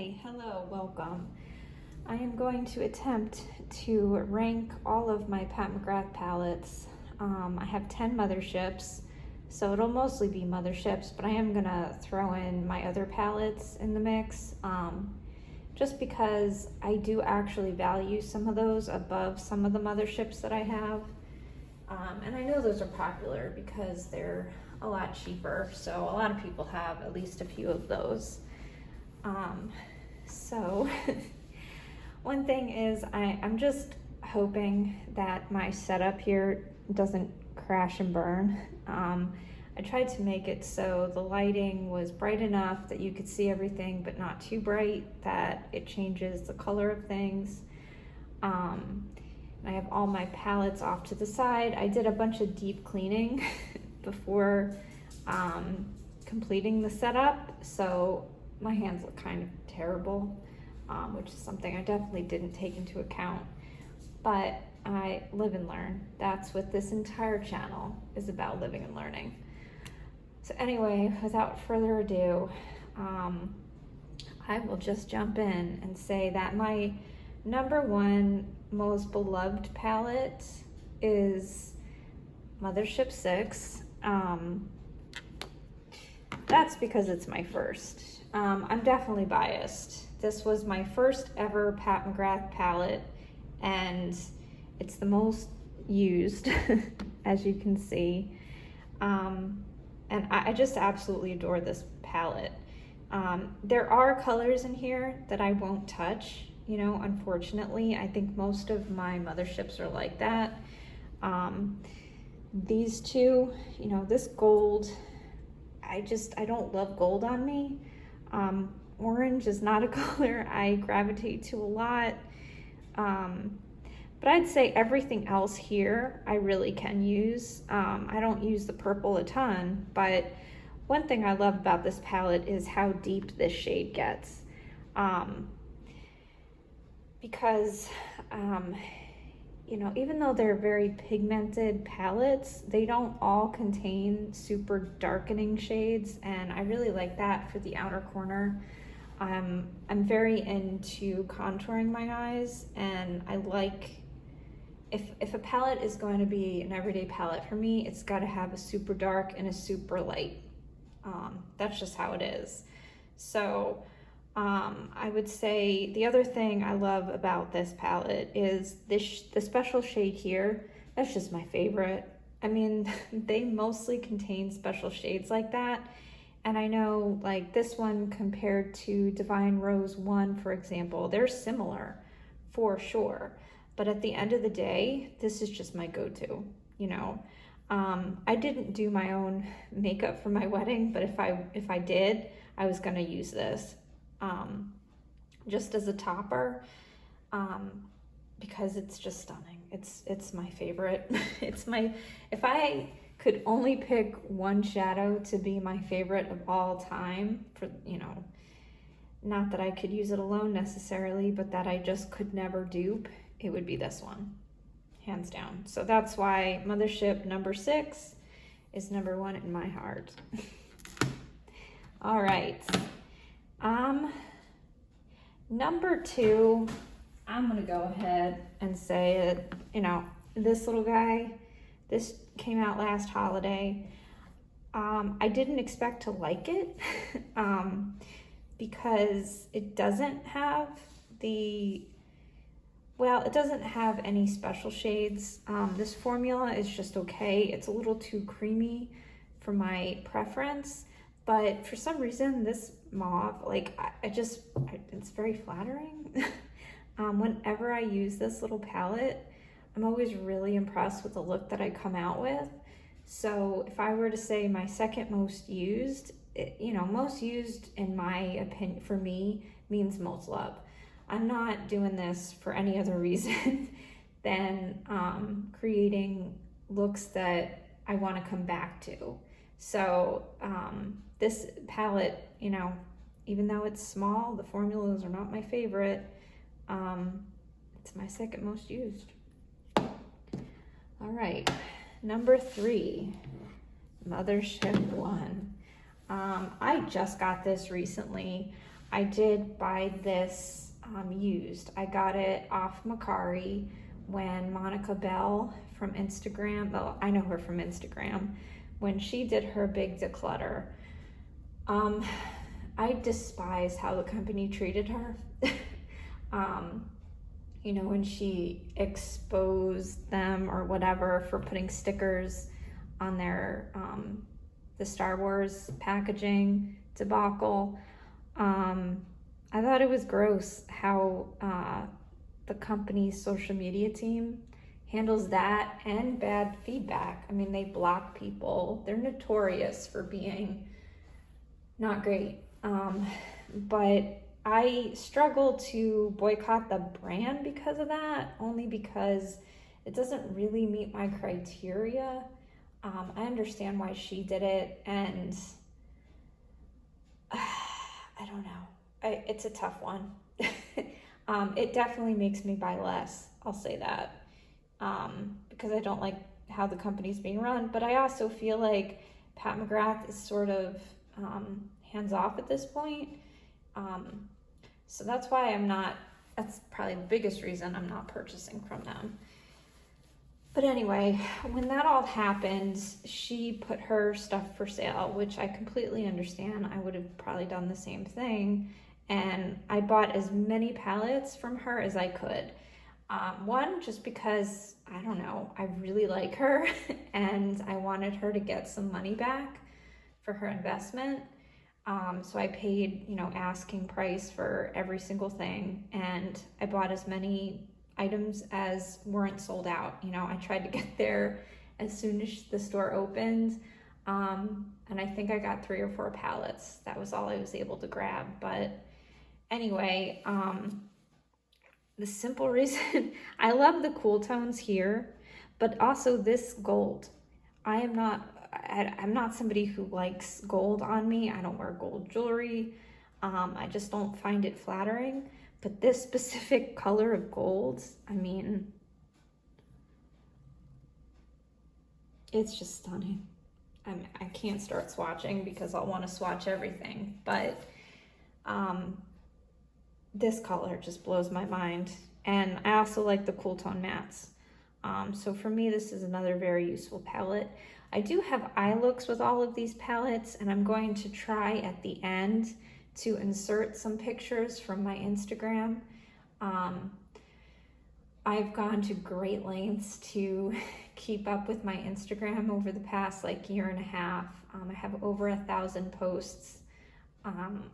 Hi, hello, welcome. I am going to attempt to rank all of my Pat McGrath palettes. I have 10 motherships, so it'll mostly be motherships, but I am gonna throw in my other palettes in the mix, just because I do actually value some of those above some of the motherships that I have. And I know those are popular because they're a lot cheaper, so a lot of people have at least a few of those. So one thing is I'm just hoping that my setup here doesn't crash and burn. I tried to make it so the lighting was bright enough that you could see everything, but not too bright that it changes the color of things. I have all my palettes off to the side. I did a bunch of deep cleaning before completing the setup, so my hands look kind of terrible, which is something I definitely didn't take into account. But I live and learn. That's what this entire channel is about, living and learning. So anyway, without further ado, I will just jump in and say that my #1 most beloved palette is Mothership 6. That's because it's my first. I'm definitely biased. This was my first ever Pat McGrath palette, and it's the most used, as you can see. And I just absolutely adore this palette. There are colors in here that I won't touch, you know, unfortunately. I think most of my motherships are like that. These two, you know, this gold, I don't love gold on me. Orange is not a color I gravitate to a lot. But I'd say everything else here I really can use. I don't use the purple a ton, but one thing I love about this palette is how deep this shade gets. Because, you know, even though they're very pigmented palettes, they don't all contain super darkening shades, and I really like that for the outer corner. I'm very into contouring my eyes, and I like, if a palette is going to be an everyday palette for me, it's got to have a super dark and a super light. That's just how it is. So I would say the other thing I love about this palette is the special shade here. That's just my favorite. I mean, they mostly contain special shades like that. And I know, like, this one compared to Divine Rose 1, for example, they're similar for sure. But at the end of the day, this is just my go-to, you know. I didn't do my own makeup for my wedding, but if I did, I was gonna use this just as a topper, because it's just stunning. It's my favorite. If I could only pick one shadow to be my favorite of all time, for, you know, not that I could use it alone necessarily, but that I just could never dupe, it would be this one, hands down. So that's why Mothership #6 is #1 in my heart. All right. #2, I'm gonna go ahead and say it, you know, this little guy, this came out last holiday. I didn't expect to like it, because it doesn't have it doesn't have any special shades. This formula is just okay. It's a little too creamy for my preference, but for some reason this mauve, like, it's very flattering. Whenever I use this little palette, I'm always really impressed with the look that I come out with. So if I were to say my second most used, you know, most used in my opinion, for me, means most loved. I'm not doing this for any other reason than creating looks that I want to come back to. So this palette, you know, even though it's small, the formulas are not my favorite. It's my second most used. All right, #3, Mothership 1. I just got this recently. I did buy this used. I got it off Macari when Monica Bell from Instagram, well, I know her from Instagram, when she did her big declutter. I despise how the company treated her. You know, when she exposed them or whatever for putting stickers on their the Star Wars packaging debacle. I thought it was gross how the company's social media team handles that and bad feedback. I mean, they block people. They're notorious for being not great. But I struggle to boycott the brand because of that, only because it doesn't really meet my criteria. I understand why she did it, and I don't know. It's a tough one. It definitely makes me buy less, I'll say that, because I don't like how the company's being run, but I also feel like Pat McGrath is sort of hands off at this point. So that's why that's probably the biggest reason I'm not purchasing from them. But anyway, when that all happened, she put her stuff for sale, which I completely understand. I would have probably done the same thing. And I bought as many palettes from her as I could. One, just because, I don't know, I really like her and I wanted her to get some money back for her investment. So I paid, you know, asking price for every single thing, and I bought as many items as weren't sold out. You know, I tried to get there as soon as the store opened, and I think I got 3 or 4 pallets. That was all I was able to grab. But anyway, the simple reason, I love the cool tones here, but also this gold. I'm not somebody who likes gold on me. I don't wear gold jewelry. I just don't find it flattering. But this specific color of gold, I mean, it's just stunning. I can't start swatching because I'll want to swatch everything. But this color just blows my mind. And I also like the cool tone mattes. So for me, this is another very useful palette. I do have eye looks with all of these palettes, and I'm going to try at the end to insert some pictures from my Instagram. I've gone to great lengths to keep up with my Instagram over the past year and a half. I have over 1,000 posts.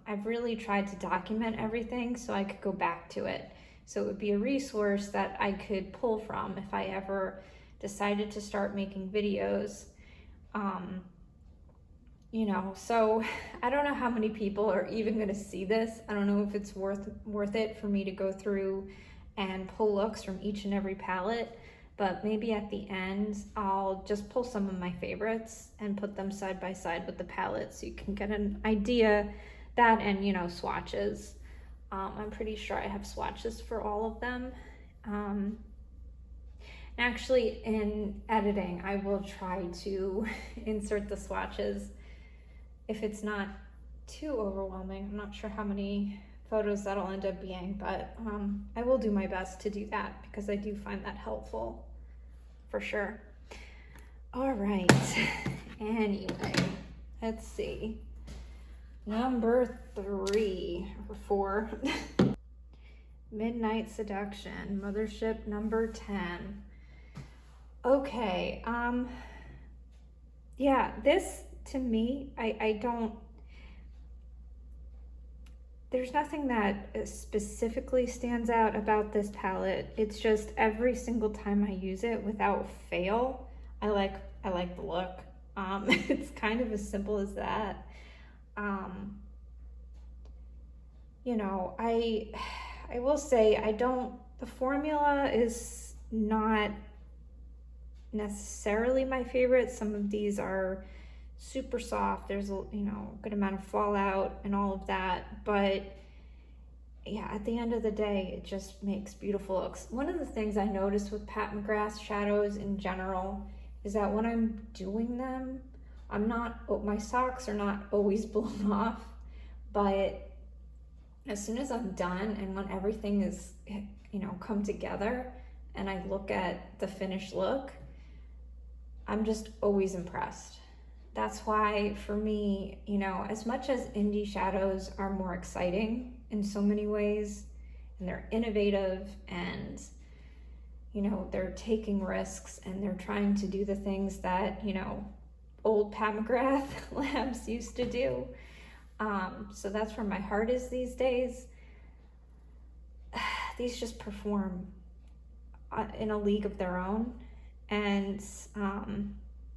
I've really tried to document everything so I could go back to it. So it would be a resource that I could pull from if I ever decided to start making videos. You know, so I don't know how many people are even going to see this. I don't know if it's worth it for me to go through and pull looks from each and every palette, but maybe at the end I'll just pull some of my favorites and put them side by side with the palette so you can get an idea. That and, you know, swatches. I'm pretty sure I have swatches for all of them. Actually, in editing, I will try to insert the swatches if it's not too overwhelming. I'm not sure how many photos that'll end up being, but I will do my best to do that because I do find that helpful for sure. All right, anyway, let's see. Number 3 or 4, Midnight Seduction, Mothership number 10. Okay, yeah, this to me, I don't, there's nothing that specifically stands out about this palette. It's just every single time I use it without fail, I like the look. It's kind of as simple as that. You know, I will say the formula is not necessarily my favorite. Some of these are super soft. There's a good amount of fallout and all of that, but yeah, at the end of the day, it just makes beautiful looks. One of the things I noticed with Pat McGrath shadows in general is that when I'm doing them, my socks are not always blown off, but as soon as I'm done and when everything is, you know, come together and I look at the finished look, I'm just always impressed. That's why for me, you know, as much as indie shadows are more exciting in so many ways, and they're innovative, and you know, they're taking risks and they're trying to do the things that, you know, old Pat McGrath Labs used to do. So that's where my heart is these days. These just perform in a league of their own. And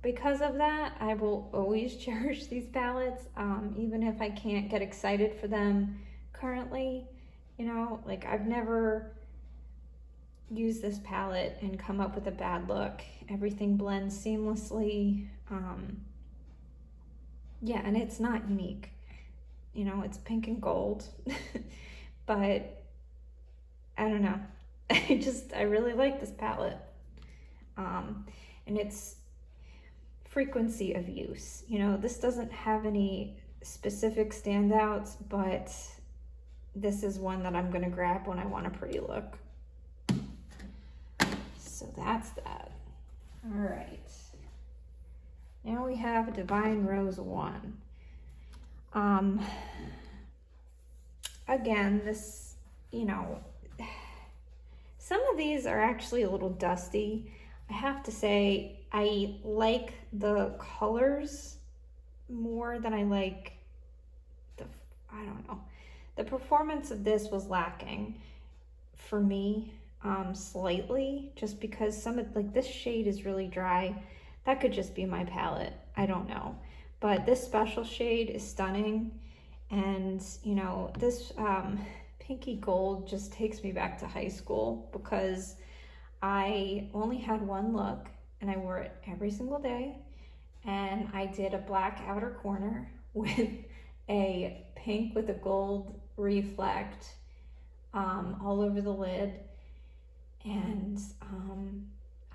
because of that, I will always cherish these palettes, even if I can't get excited for them currently. You know, like I've never used this palette and come up with a bad look. Everything blends seamlessly. Yeah, and it's not unique. You know, it's pink and gold, but I don't know. I really like this palette. And it's frequency of use. You know, this doesn't have any specific standouts, but this is one that I'm gonna grab when I want a pretty look. So that's that. All right. Now we have Divine Rose 1. Again, this, you know, some of these are actually a little dusty. I have to say, I like the colors more than I like I don't know. The performance of this was lacking for me, slightly, just because some of, like this shade is really dry. That could just be my palette, I don't know. But this special shade is stunning. And you know, this pinky gold just takes me back to high school, because I only had one look and I wore it every single day. And I did a black outer corner with a pink with a gold reflect all over the lid. And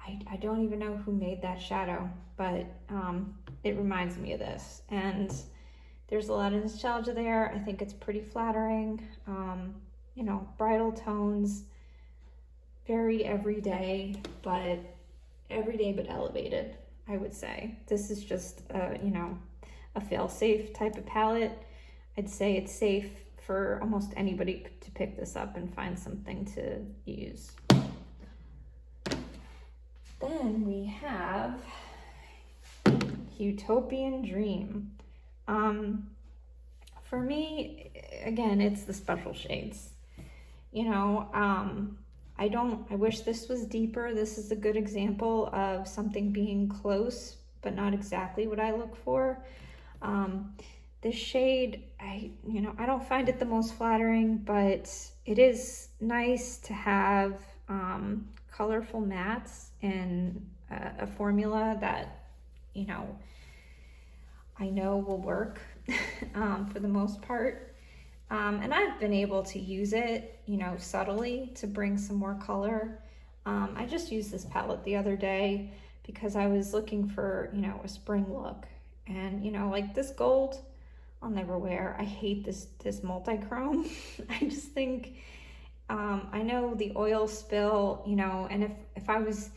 I don't even know who made that shadow, but it reminds me of this. And there's a lot of nostalgia there. I think it's pretty flattering. You know, bridal tones, very everyday, but elevated, I would say. This is just, you know, a fail-safe type of palette. I'd say it's safe for almost anybody to pick this up and find something to use. Then we have Utopian Dream. For me, again, it's the special shades. You know, I wish this was deeper. This is a good example of something being close, but not exactly what I look for. This shade, I don't find it the most flattering, but it is nice to have colorful mattes in a formula that, you know, I know will work for the most part. And I've been able to use it, you know, subtly to bring some more color. I just used this palette the other day because I was looking for, you know, a spring look. And, you know, like this gold, I'll never wear. I hate this multi-chrome. I just think, I know the oil spill, you know, and if I was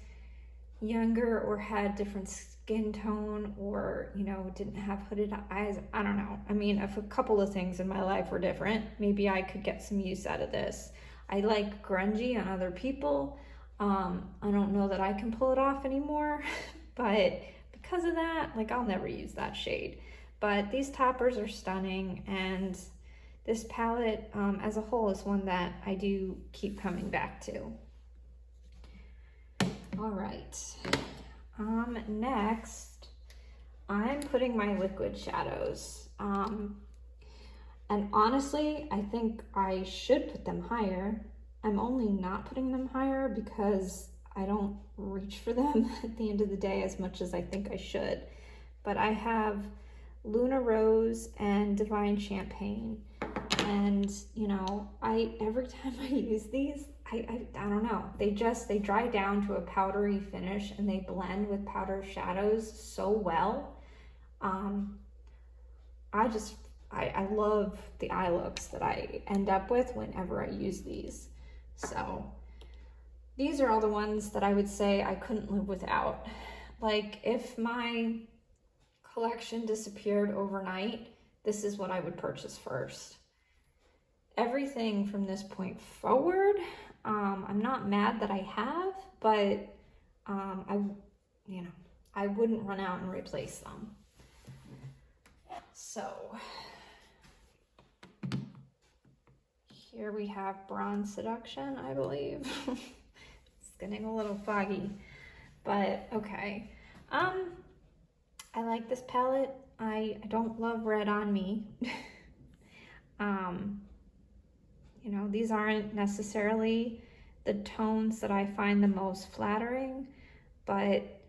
younger or had different skin tone, or, you know, didn't have hooded eyes, I don't know. I mean, if a couple of things in my life were different, maybe I could get some use out of this. I like grungy on other people. I don't know that I can pull it off anymore, but because of that, like, I'll never use that shade. But these toppers are stunning, and this palette as a whole is one that I do keep coming back to. All right. Next, I'm putting my liquid shadows. And honestly, I think I should put them higher. I'm only not putting them higher because I don't reach for them at the end of the day as much as I think I should. But I have Luna Rose and Divine Champagne. And, you know, every time I use these, I don't know, they dry down to a powdery finish, and they blend with powder shadows so well. I I love the eye looks that I end up with whenever I use these. So these are all the ones that I would say I couldn't live without. Like if my collection disappeared overnight, this is what I would purchase first. Everything from this point forward, I'm not mad that I have, but I wouldn't run out and replace them. So here we have Bronze Seduction, I believe. It's getting a little foggy, but okay. I like this palette. I don't love red on me. You know, these aren't necessarily the tones that I find the most flattering, but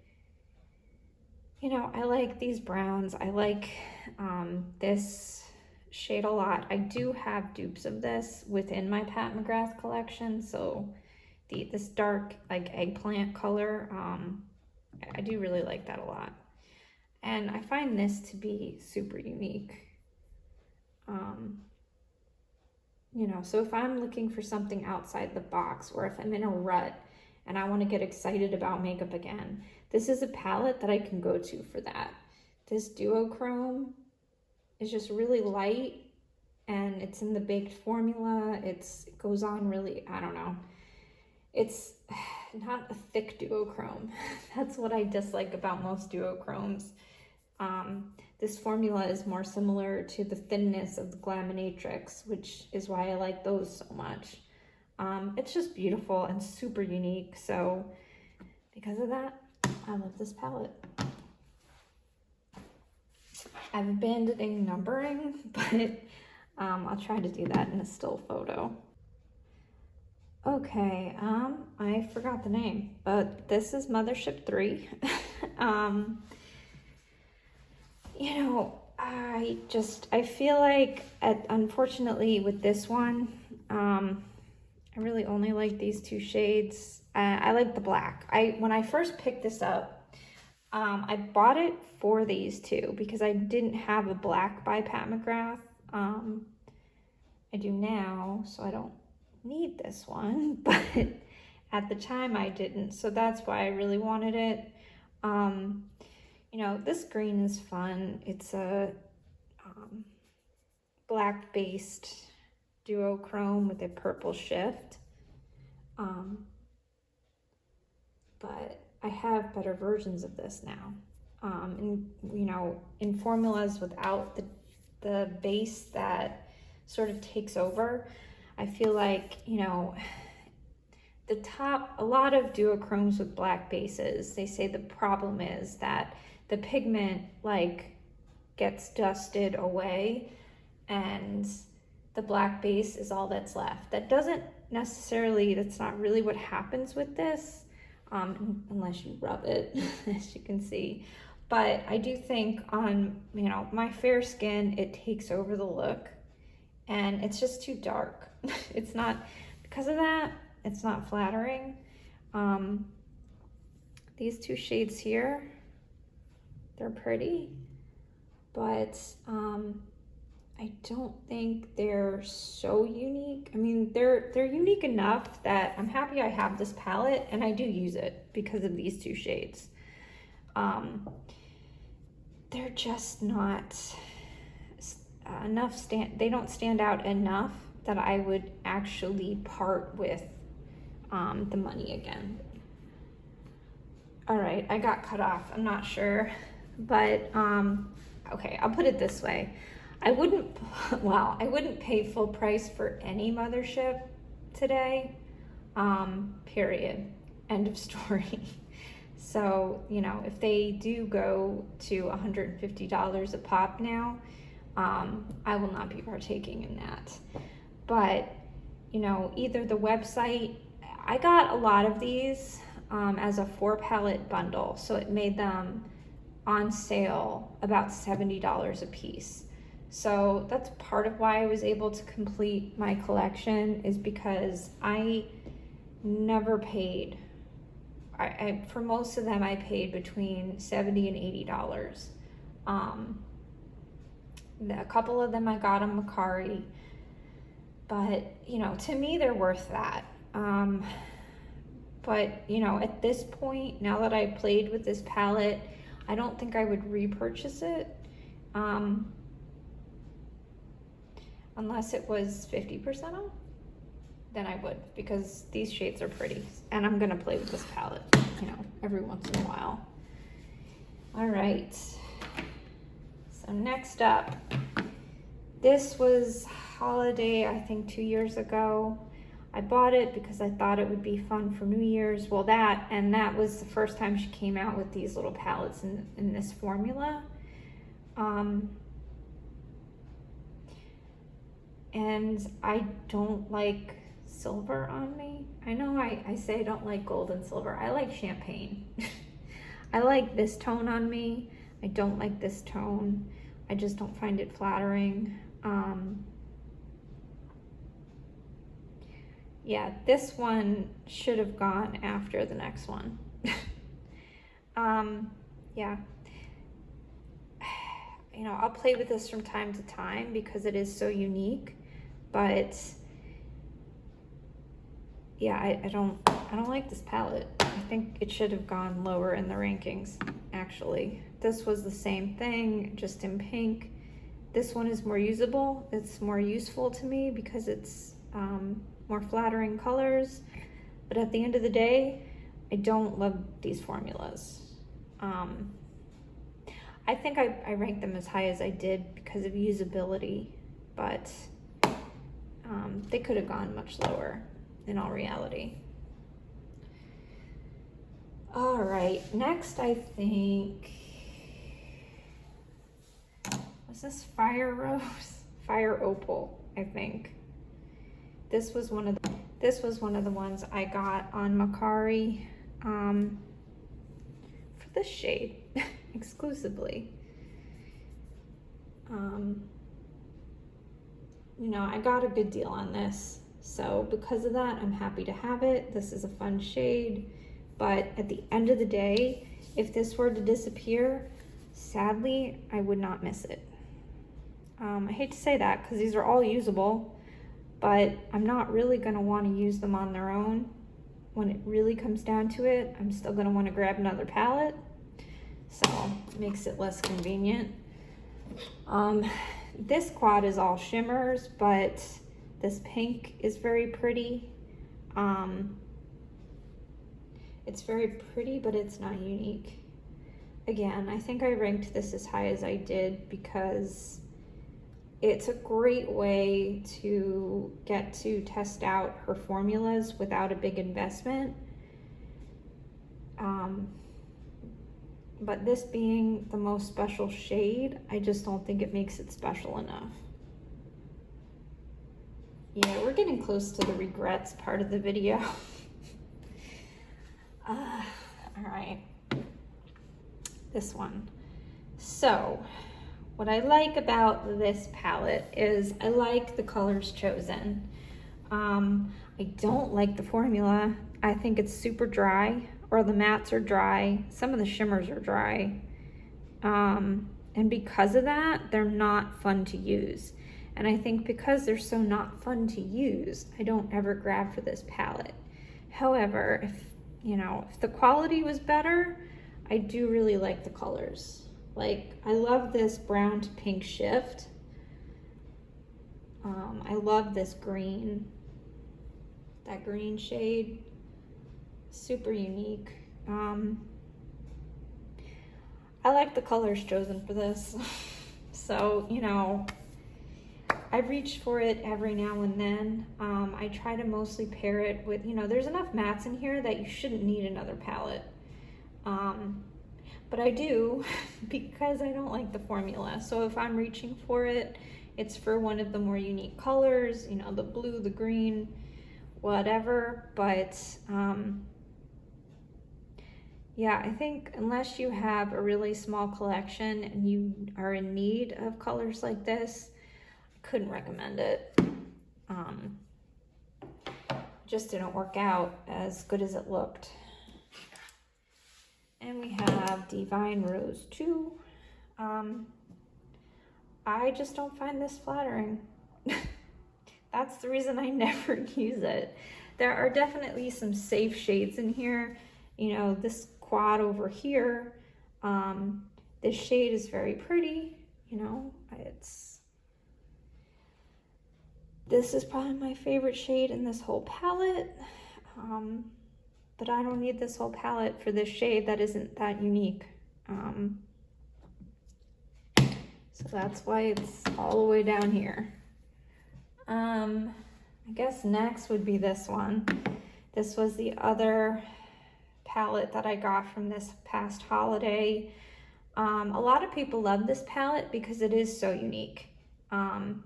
you know, I like these browns. I like this shade a lot. I do have dupes of this within my Pat McGrath collection, so this dark like eggplant color, I do really like that a lot. And I find this to be super unique. You know, so if I'm looking for something outside the box, or if I'm in a rut and I want to get excited about makeup again, this is a palette that I can go to for that. This duochrome is just really light, and it's in the baked formula. It goes on really, I don't know. It's not a thick duochrome. That's what I dislike about most duochromes. This formula is more similar to the thinness of the Glaminatrix, which is why I like those so much. It's just beautiful and super unique. So because of that, I love this palette. I've abandoning numbering, but I'll try to do that in a still photo. Okay, I forgot the name, but this is Mothership 3. You know, I feel like, unfortunately with this one, I really only like these two shades. I like the black. When I first picked this up, I bought it for these two because I didn't have a black by Pat McGrath. I do now, so I don't need this one, but at the time I didn't, so that's why I really wanted it. You know, this green is fun. It's a black based duochrome with a purple shift, but I have better versions of this now, and you know, in formulas without the base that sort of takes over. I feel like, you know, a lot of duochromes with black bases, they say the problem is that the pigment like gets dusted away and the black base is all that's left. That's not really what happens with this, unless you rub it, as you can see. But I do think on, you know, my fair skin, it takes over the look and it's just too dark. It's not, because of that, it's not flattering. These two shades here, they're pretty, but I don't think they're so unique. I mean, they're unique enough that I'm happy I have this palette and I do use it because of these two shades. They're just not enough, they don't stand out enough that I would actually part with the money again. All right, I got cut off, I'm not sure, but okay, I'll put it this way. I wouldn't pay full price for any Mothership today, period, end of story. So, you know, if they do go to $150 a pop now, I will not be partaking in that. But, you know, either the website, I got a lot of these as a 4-palette bundle, so it made them on sale about $70 a piece. So that's part of why I was able to complete my collection, is because I never paid. For most of them, I paid between $70 and $80. A couple of them I got on Macari, but you know, to me they're worth that. But you know, at this point, now that I played with this palette, I don't think I would repurchase it, unless it was 50% off, then I would, because these shades are pretty, and I'm gonna play with this palette, you know, every once in a while. All right, so next up, this was holiday, I think 2 years ago. I bought it because I thought it would be fun for New Year's. Well, that was the first time she came out with these little palettes in this formula. And I don't like silver on me. I know I say I don't like gold and silver. I like champagne. I like this tone on me. I don't like this tone. I just don't find it flattering. Yeah, this one should have gone after the next one. Yeah. You know, I'll play with this from time to time because it is so unique, but yeah, I don't like this palette. I think it should have gone lower in the rankings, actually. This was the same thing, just in pink. This one is more usable. It's more useful to me because it's more flattering colors, but at the end of the day, I don't love these formulas. I think I ranked them as high as I did because of usability, but they could have gone much lower in all reality. All right, next I think, was this Fire Rose? Fire Opal, I think. This was one of the ones I got on Macari for this shade exclusively. You know, I got a good deal on this, so because of that, I'm happy to have it. This is a fun shade, but at the end of the day, if this were to disappear, sadly, I would not miss it. I hate to say that because these are all usable, but I'm not really gonna wanna use them on their own. When it really comes down to it, I'm still gonna wanna grab another palette, so it makes it less convenient. This quad is all shimmers, but this pink is very pretty. It's very pretty, but it's not unique. Again, I think I ranked this as high as I did because it's a great way to get to test out her formulas without a big investment. But this being the most special shade, I just don't think it makes it special enough. Yeah, we're getting close to the regrets part of the video. All right, this one. So, what I like about this palette is I like the colors chosen. I don't like the formula. I think it's super dry, or the mattes are dry. Some of the shimmers are dry. And because of that, they're not fun to use. And I think because they're so not fun to use, I don't ever grab for this palette. However, if the quality was better, I do really like the colors. Like, I love this brown to pink shift. I love this green, that green shade, super unique. I like the colors chosen for this. So, you know, I reach for it every now and then. I try to mostly pair it with, there's enough mattes in here that you shouldn't need another palette. But I do because I don't like the formula. So if I'm reaching for it, it's for one of the more unique colors, the blue, the green, whatever. But yeah, I think unless you have a really small collection and you are in need of colors like this, I couldn't recommend it. Just didn't work out as good as it looked. And we have Divine Rose 2. I just don't find this flattering. That's the reason I never use it. There are definitely some safe shades in here. You know, this quad over here, this shade is very pretty, you know, this is probably my favorite shade in this whole palette. But I don't need this whole palette for this shade that isn't that unique. So that's why it's all the way down here. I guess next would be this one. This was the other palette that I got from this past holiday. A lot of people love this palette because it is so unique.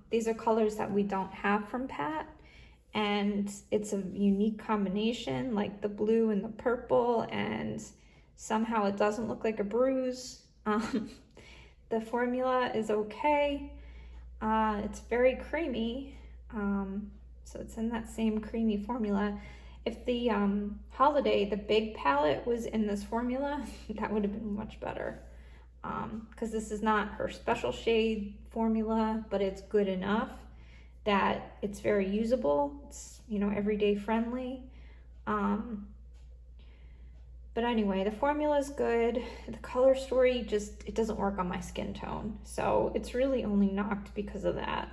These are colors that we don't have from Pat, and it's a unique combination, like the blue and the purple, and somehow it doesn't look like a bruise. The formula is okay. It's very creamy, so it's in that same creamy formula. If the holiday, the big palette was in this formula, that would have been much better. Because this is not her special shade formula, but it's good enough that it's very usable. It's, you know, everyday friendly. But anyway, the formula is good. The color story just, it doesn't work on my skin tone. So it's really only knocked because of that.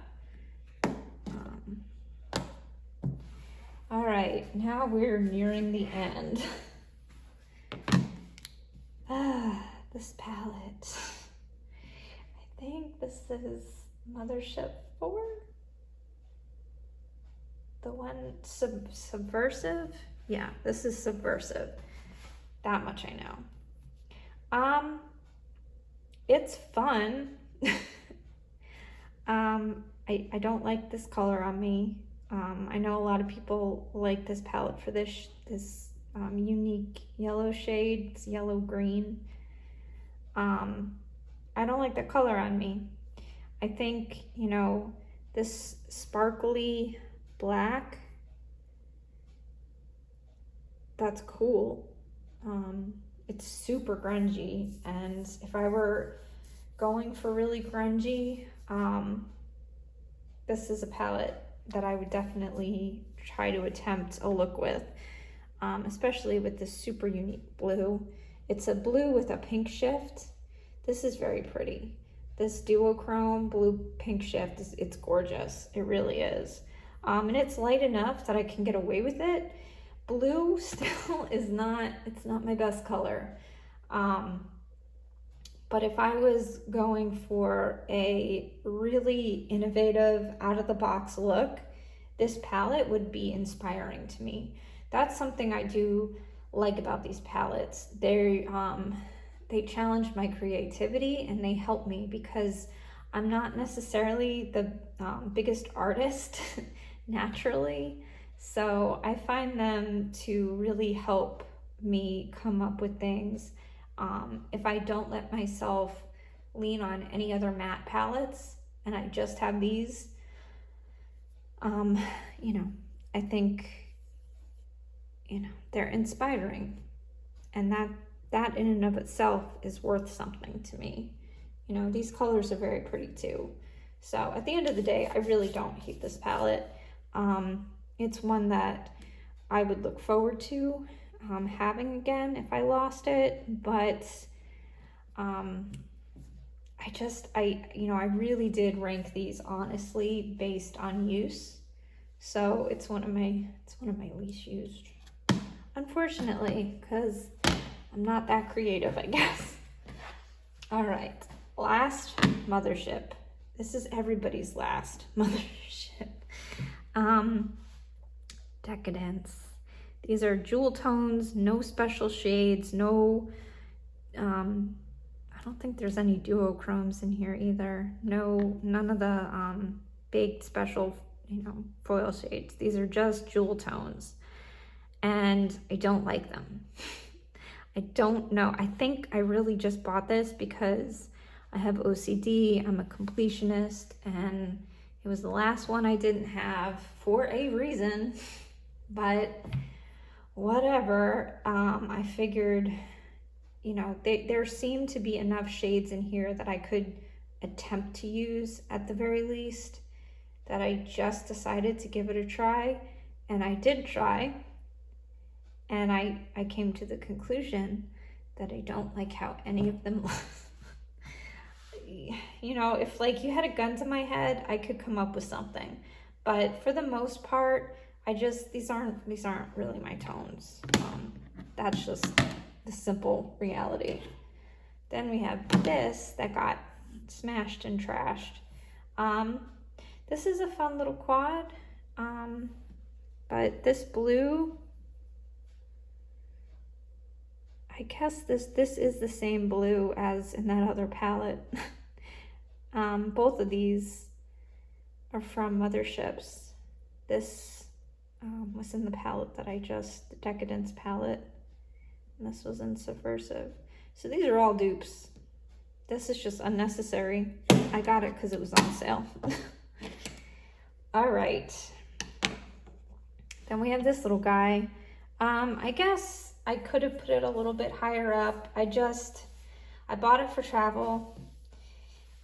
All right, now we're nearing the end. This palette. I think this is Mothership 4. The one Subversive. Yeah, this is Subversive. That much I know. It's fun. I don't like this color on me. I know a lot of people like this palette for this unique yellow shade. It's yellow green. I don't like the color on me. I think, you know, this sparkly black, that's cool. It's super grungy, and if I were going for really grungy, this is a palette that I would definitely try to attempt a look with, especially with this super unique blue. It's a blue with a pink shift. This is very pretty. This duochrome blue pink shift, it's gorgeous. It really is. And it's light enough that I can get away with it. Blue still is not, it's not my best color. But if I was going for a really innovative, out of the box look, this palette would be inspiring to me. That's something I do like about these palettes. They challenge my creativity, and they help me because I'm not necessarily the biggest artist naturally. So I find them to really help me come up with things. If I don't let myself lean on any other matte palettes and I just have these, you know, I think, you know, they're inspiring, and that in and of itself is worth something to me. You know, these colors are very pretty too. So at the end of the day, I really don't hate this palette. It's one that I would look forward to having again if I lost it, but I really did rank these honestly based on use. So it's one of my least used, unfortunately, because I'm not that creative, I guess. All right, last Mothership. This is everybody's last Mothership. Decadence. These are jewel tones, no special shades, no, I don't think there's any duochromes in here either. None of the big special, you know, foil shades. These are just jewel tones, and I don't like them. I don't know. I think I really just bought this because I have OCD, I'm a completionist, and it was the last one I didn't have for a reason, but whatever. I figured, you know, there seemed to be enough shades in here that I could attempt to use at the very least, that I just decided to give it a try. And I did try, and I came to the conclusion that I don't like how any of them look. You know, if like you had a gun to my head, I could come up with something. But for the most part, these aren't really my tones. That's just the simple reality. Then we have this that got smashed and trashed. This is a fun little quad. But this blue, I guess this is the same blue as in that other palette. Both of these are from Motherships. This was in the palette that the Decadence palette. And this was in Subversive. So these are all dupes. This is just unnecessary. I got it because it was on sale. All right. Then we have this little guy. I guess I could have put it a little bit higher up. I bought it for travel,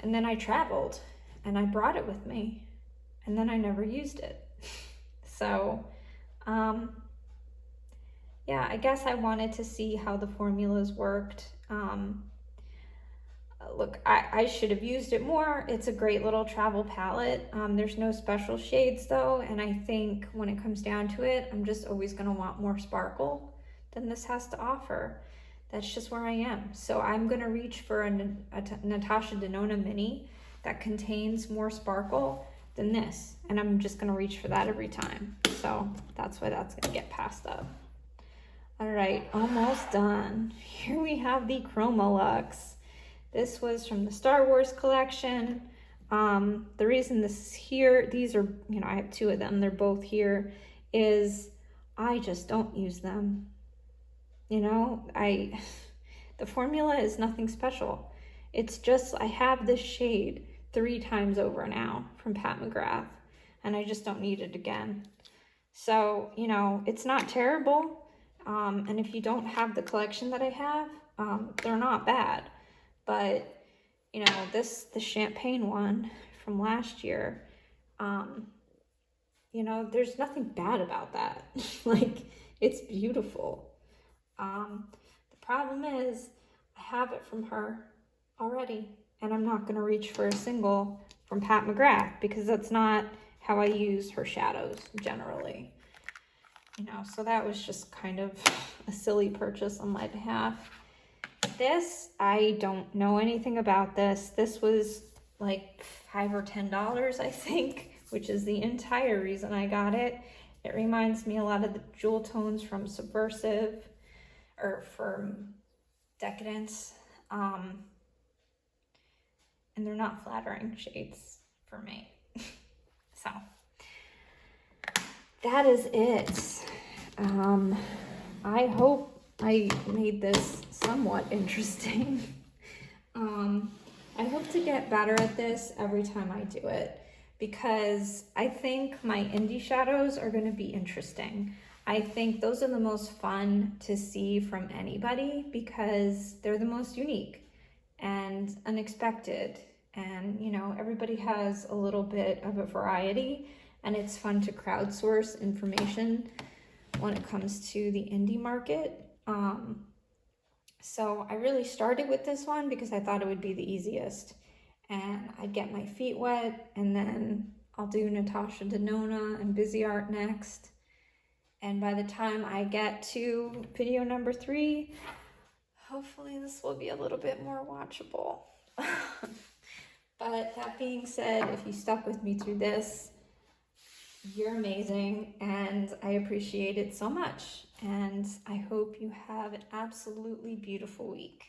and then I traveled and I brought it with me, and then I never used it. So, yeah, I guess I wanted to see how the formulas worked. Look, I should have used it more. It's a great little travel palette. There's no special shades though, and I think when it comes down to it, I'm just always gonna want more sparkle than this has to offer. That's just where I am. So I'm gonna reach for a Natasha Denona mini that contains more sparkle than this, and I'm just gonna reach for that every time. So that's why that's gonna get passed up. All right, almost done. Here we have the Chromolux. This was from the Star Wars collection. The reason this is here, these are, you know, I have two of them, they're both here, is I just don't use them. You know, the formula is nothing special. It's just, I have this shade 3 times over now from Pat McGrath, and I just don't need it again. So, you know, it's not terrible. And if you don't have the collection that I have, they're not bad. But, you know, the champagne one from last year, you know, there's nothing bad about that. Like, it's beautiful. The problem is I have it from her already, and I'm not going to reach for a single from Pat McGrath because that's not how I use her shadows generally. You know, so that was just kind of a silly purchase on my behalf. This, I don't know anything about this. This was like $5 or $10, I think, which is the entire reason I got it. It reminds me a lot of the jewel tones from Subversive or from Decadence. And they're not flattering shades for me. So that is it. I hope I made this somewhat interesting. I hope to get better at this every time I do it, because I think my indie shadows are going to be interesting. I think those are the most fun to see from anybody because they're the most unique and unexpected. And, you know, everybody has a little bit of a variety, and it's fun to crowdsource information when it comes to the indie market. So I really started with this one because I thought it would be the easiest, and I'd get my feet wet, and then I'll do Natasha Denona and Busy Art next. And by the time I get to video number 3, hopefully this will be a little bit more watchable. But that being said, if you stuck with me through this, you're amazing, and I appreciate it so much. And I hope you have an absolutely beautiful week.